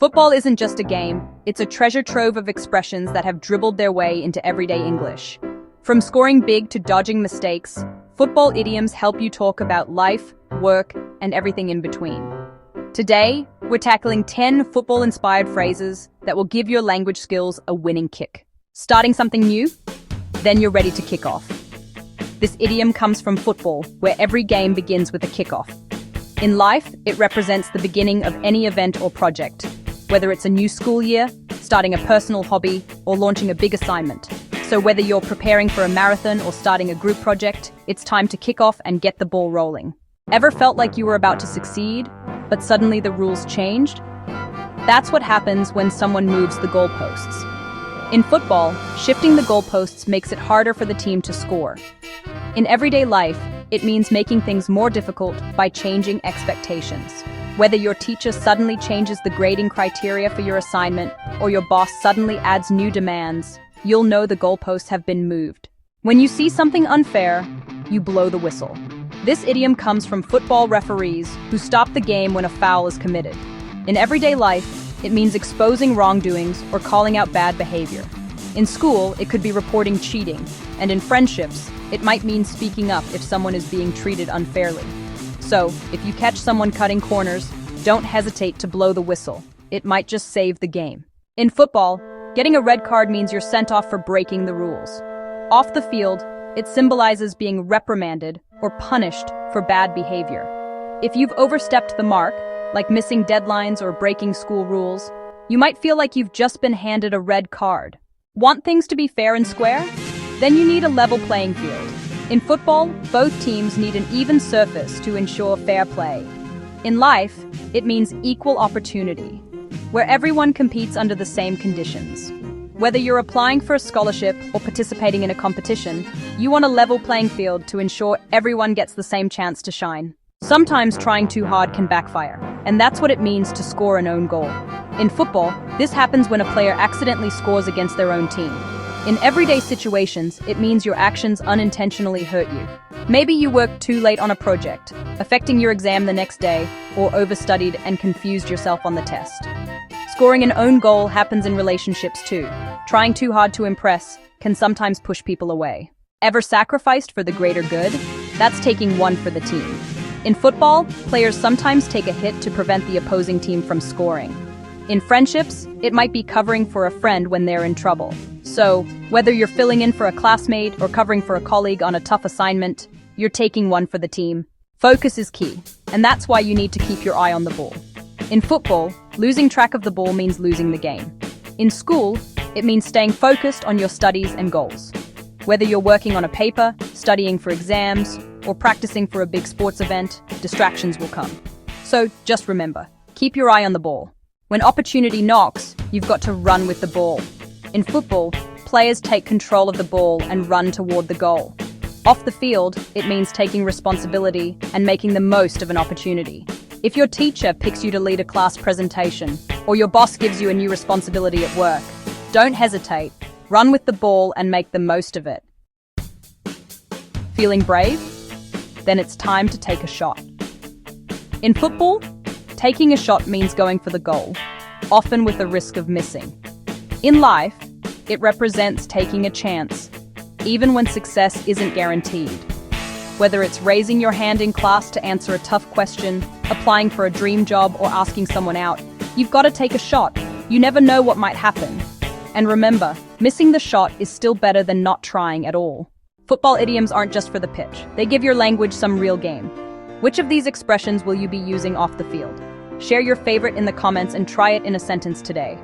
Football isn't just a game, it's a treasure trove of expressions that have dribbled their way into everyday English. From scoring big to dodging mistakes, football idioms help you talk about life, work, and everything in between. Today, we're tackling 10 football-inspired phrases that will give your language skills a winning kick. Starting something new? Then you're ready to kick off. This idiom comes from football, where every game begins with a kickoff. In life, it represents the beginning of any event or project, whether it's a new school year, starting a personal hobby, or launching a big assignment. So whether you're preparing for a marathon or starting a group project, it's time to kick off and get the ball rolling. Ever felt like you were about to succeed, but suddenly the rules changed? That's what happens when someone moves the goalposts. In football, shifting the goalposts makes it harder for the team to score. In everyday life, it means making things more difficult by changing expectations. Whether your teacher suddenly changes the grading criteria for your assignment or your boss suddenly adds new demands, you'll know the goalposts have been moved. When you see something unfair, you blow the whistle. This idiom comes from football referees who stop the game when a foul is committed. In everyday life, it means exposing wrongdoings or calling out bad behavior. In school, it could be reporting cheating, and in friendships, it might mean speaking up if someone is being treated unfairly. So, if you catch someone cutting corners, don't hesitate to blow the whistle. It might just save the game. In football, getting a red card means you're sent off for breaking the rules. Off the field, it symbolizes being reprimanded or punished for bad behavior. If you've overstepped the mark, like missing deadlines or breaking school rules, you might feel like you've just been handed a red card. Want things to be fair and square? Then you need a level playing field. In football, both teams need an even surface to ensure fair play. In life, it means equal opportunity, where everyone competes under the same conditions. Whether you're applying for a scholarship or participating in a competition, you want a level playing field to ensure everyone gets the same chance to shine. Sometimes trying too hard can backfire, and that's what it means to score an own goal. In football, this happens when a player accidentally scores against their own team. In everyday situations, it means your actions unintentionally hurt you. Maybe you worked too late on a project, affecting your exam the next day, or overstudied and confused yourself on the test. Scoring an own goal happens in relationships too. Trying too hard to impress can sometimes push people away. Ever sacrificed for the greater good? That's taking one for the team. In football, players sometimes take a hit to prevent the opposing team from scoring. In friendships, it might be covering for a friend when they're in trouble. So, whether you're filling in for a classmate or covering for a colleague on a tough assignment, you're taking one for the team. Focus is key, and that's why you need to keep your eye on the ball. In football, losing track of the ball means losing the game. In school, it means staying focused on your studies and goals. Whether you're working on a paper, studying for exams, or practicing for a big sports event, distractions will come. So just remember, keep your eye on the ball. When opportunity knocks, you've got to run with the ball. In football, players take control of the ball and run toward the goal. Off the field, it means taking responsibility and making the most of an opportunity. If your teacher picks you to lead a class presentation, or your boss gives you a new responsibility at work, don't hesitate. Run with the ball and make the most of it. Feeling brave? Then it's time to take a shot. In football, taking a shot means going for the goal, often with the risk of missing. In life, it represents taking a chance, even when success isn't guaranteed. Whether it's raising your hand in class to answer a tough question, applying for a dream job, or asking someone out, you've got to take a shot. You never know what might happen. And remember, missing the shot is still better than not trying at all. Football idioms aren't just for the pitch. They give your language some real game. Which of these expressions will you be using off the field? Share your favorite in the comments and try it in a sentence today.